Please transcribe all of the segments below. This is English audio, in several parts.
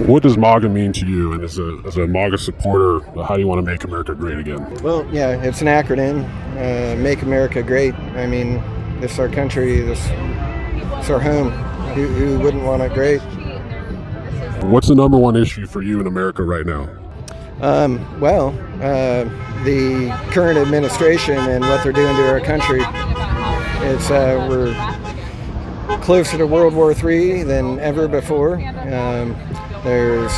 What does MAGA mean to you? And as a MAGA supporter, how do you want to make America great again? Well, yeah, it's an acronym. Make America great. I mean, this is our country. This is our home. Who wouldn't want it great? What's the number one issue for you in America right now? The current administration and what they're doing to our country. It's we're closer to World War III than ever before. There's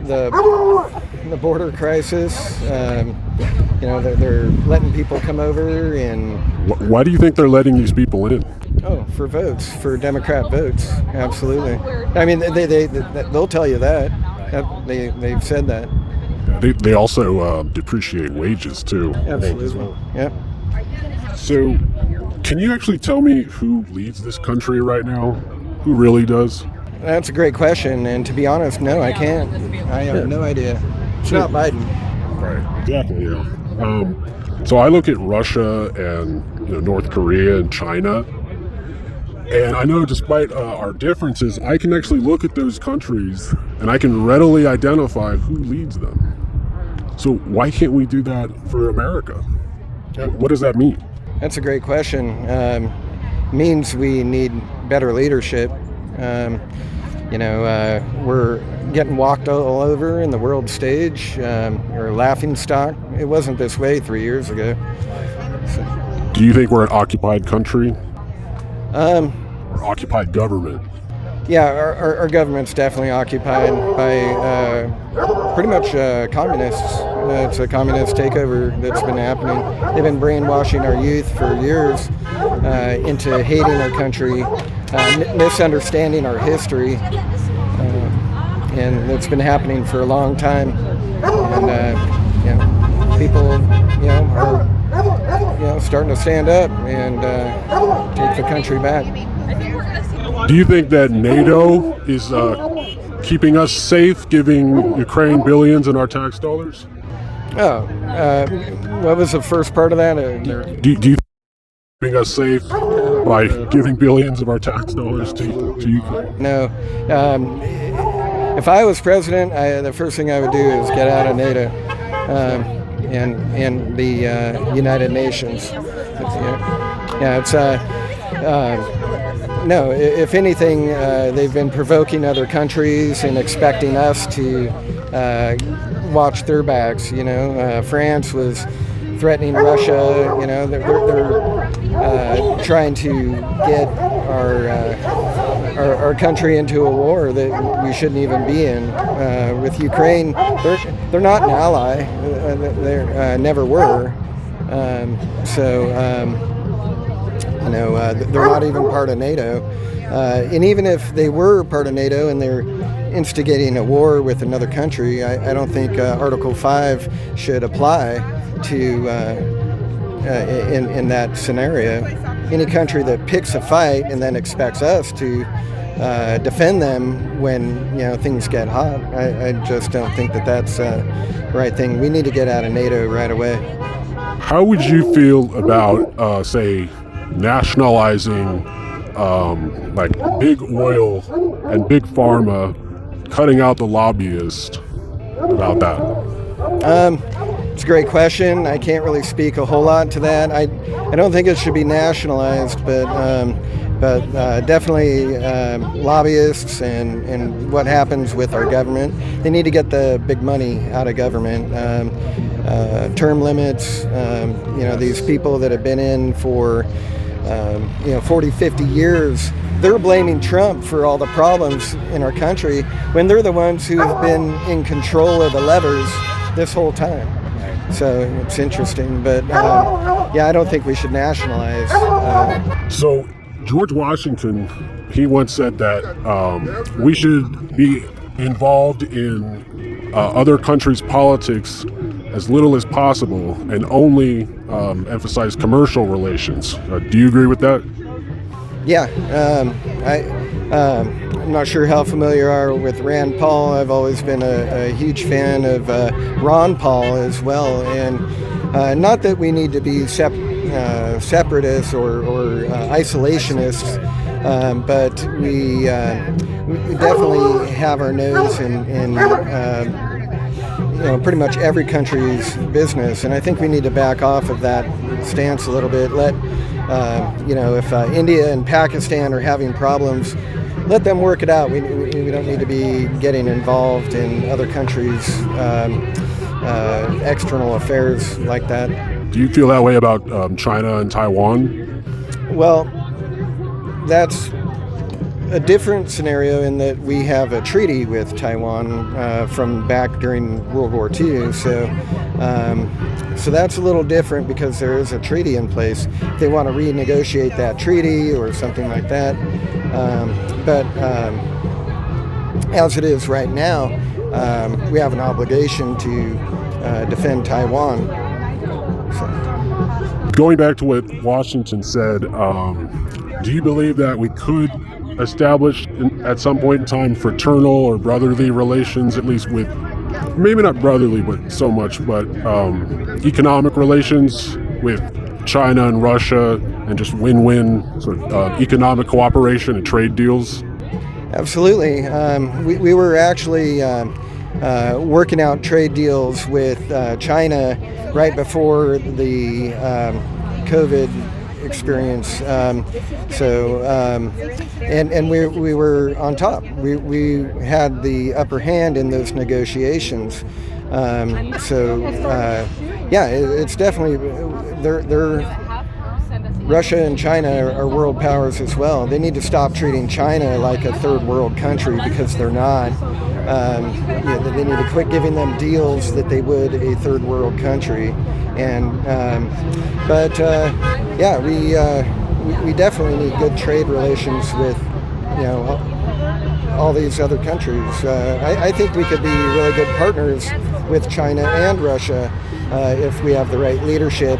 the border crisis. They're letting people come over, and Why do you think they're letting these people in? for votes, for Democrat votes, absolutely. I mean, they'll tell you that. They've said that. They also depreciate wages too. Absolutely. Yeah. So, can you actually tell me who leads this country right now? Who really does? That's a great question, and to be honest, no, I can't. I have no idea. It's not Biden. Right. Exactly. Yeah. So I look at Russia and North Korea and China, and I know despite our differences, I can actually look at those countries and I can readily identify who leads them. So why can't we do that for America? What does that mean? That's a great question. Means we need better leadership. We're getting walked all over in the world stage. We're a laughing stock. It wasn't this way 3 years ago. So. Do you think we're an occupied country? Or occupied government? Yeah, our government's definitely occupied by pretty much communists. It's a communist takeover that's been happening. They've been brainwashing our youth for years into hating our country, misunderstanding our history, and it's been happening for a long time. And people, are starting to stand up and take the country back. Do you think that NATO is keeping us safe, giving Ukraine billions in our tax dollars? What was the first part of that? Do you think keeping us safe by giving billions of our tax dollars to Ukraine? No. If I was president, the first thing I would do is get out of NATO and the United Nations. No, if anything, they've been provoking other countries and expecting us to watch their backs. France was threatening Russia. They're trying to get our country into a war that we shouldn't even be in. With Ukraine, they're not an ally. They never were. They're not even part of NATO. And even if they were part of NATO and they're instigating a war with another country, I don't think Article 5 should apply to in that scenario. Any country that picks a fight and then expects us to defend them when things get hot, I just don't think that that's the right thing. We need to get out of NATO right away. How would you feel about, say, nationalizing like big oil and big pharma, cutting out the lobbyists about that? It's a great question. I can't really speak a whole lot to that. I don't think it should be nationalized, but definitely lobbyists and what happens with our government. They need to get the big money out of government. Term limits, these people that have been in for 40, 50 years, they're blaming Trump for all the problems in our country when they're the ones who have been in control of the levers this whole time. So it's interesting, but I don't think we should nationalize. So George Washington, he once said that we should be involved in other countries' politics as little as possible and only emphasize commercial relations. Do you agree with that? Yeah. I'm not sure how familiar you are with Rand Paul. I've always been a huge fan of Ron Paul as well. And not that we need to be separatists or isolationists, but we definitely have our nose in pretty much every country's business, and I think we need to back off of that stance a little bit. Let if India and Pakistan are having problems, let them work it out. We don't need to be getting involved in other countries' external affairs like that. Do you feel that way about China and Taiwan? Well, that's a different scenario in that we have a treaty with Taiwan from back during World War II. So that's a little different because there is a treaty in place. If they want to renegotiate that treaty or something like that. But as it is right now, we have an obligation to defend Taiwan. So. Going back to what Washington said, do you believe that we could establish at some point in time fraternal or brotherly relations, at least with, maybe not brotherly but so much, but economic relations with China and Russia, and just win-win sort of economic cooperation and trade deals? Absolutely. We were actually working out trade deals with China right before the COVID experience. And we were on top. We had the upper hand in those negotiations. It's definitely they're Russia and China are world powers as well. They need to stop treating China like a third world country, because they're not. They need to quit giving them deals that they would a third world country. We definitely need good trade relations with all these other countries. I think we could be really good partners with China and Russia if we have the right leadership.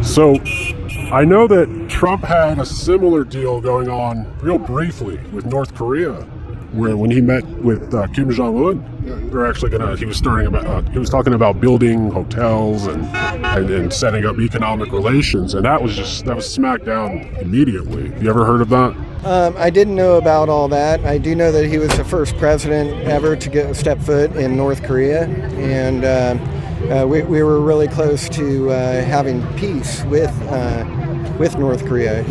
So I know that Trump had a similar deal going on real briefly with North Korea, where when he met with Kim Jong-un, he was talking about building hotels and setting up economic relations, and that was smacked down immediately. You ever heard of that? I didn't know about all that. I do know that he was the first president ever to step foot in North Korea, and we were really close to having peace with North Korea.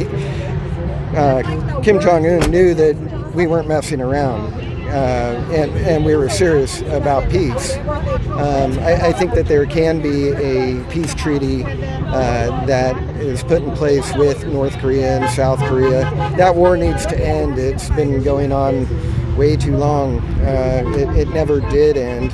Kim Jong-un knew that we weren't messing around, and we were serious about peace. I think that there can be a peace treaty that is put in place with North Korea and South Korea. That war needs to end. It's been going on way too long. It never did end.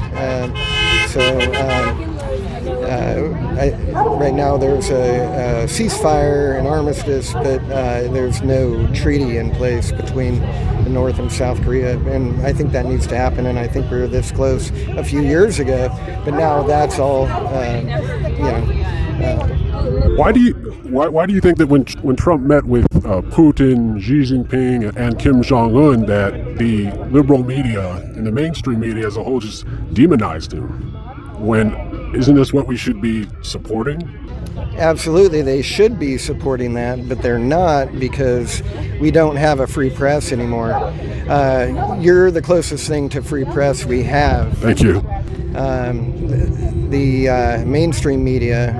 Right now there's a ceasefire, an armistice, but there's no treaty in place between the North and South Korea, and I think that needs to happen, and I think we were this close a few years ago, but now that's all, Why do you think that when Trump met with Putin, Xi Jinping, and Kim Jong-un, that the liberal media and the mainstream media as a whole just demonized him? Isn't this what we should be supporting? Absolutely, they should be supporting that, but they're not, because we don't have a free press anymore. You're the closest thing to free press we have. Thank you. The mainstream media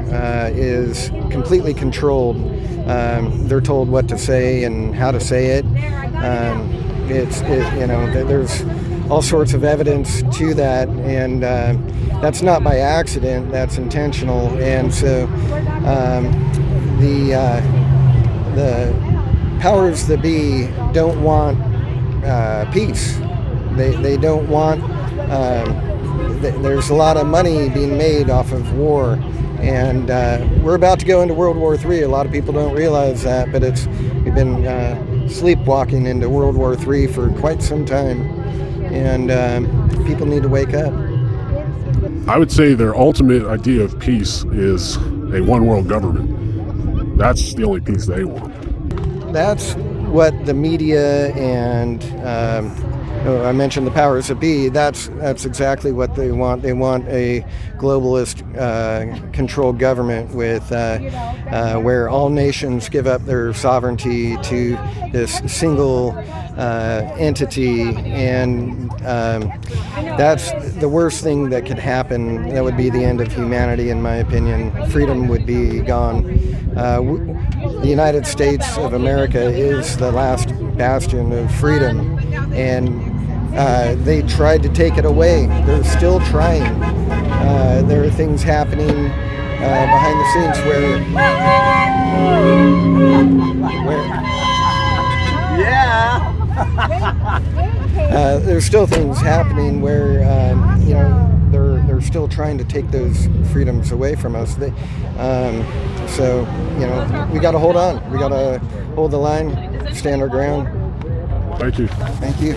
is completely controlled. They're told what to say and how to say it. There's all sorts of evidence to that, and that's not by accident. That's intentional. And so the powers that be don't want peace. They don't want. There's a lot of money being made off of war, and we're about to go into World War III. A lot of people don't realize that, but we've been sleepwalking into World War III for quite some time, and people need to wake up. I would say their ultimate idea of peace is a one-world government. That's the only peace they want. That's what the media and I mentioned the powers that be. That's exactly what they want. They want a globalist controlled government with where all nations give up their sovereignty to this single entity, and that's the worst thing that could happen. That would be the end of humanity, in my opinion. Freedom would be gone. The United States of America is the last bastion of freedom, and they tried to take it away. They're still trying. There are things happening behind the scenes where there's still things happening where they're still trying to take those freedoms away from us. So we got to hold on. We got to hold the line, stand our ground. Thank you. Thank you.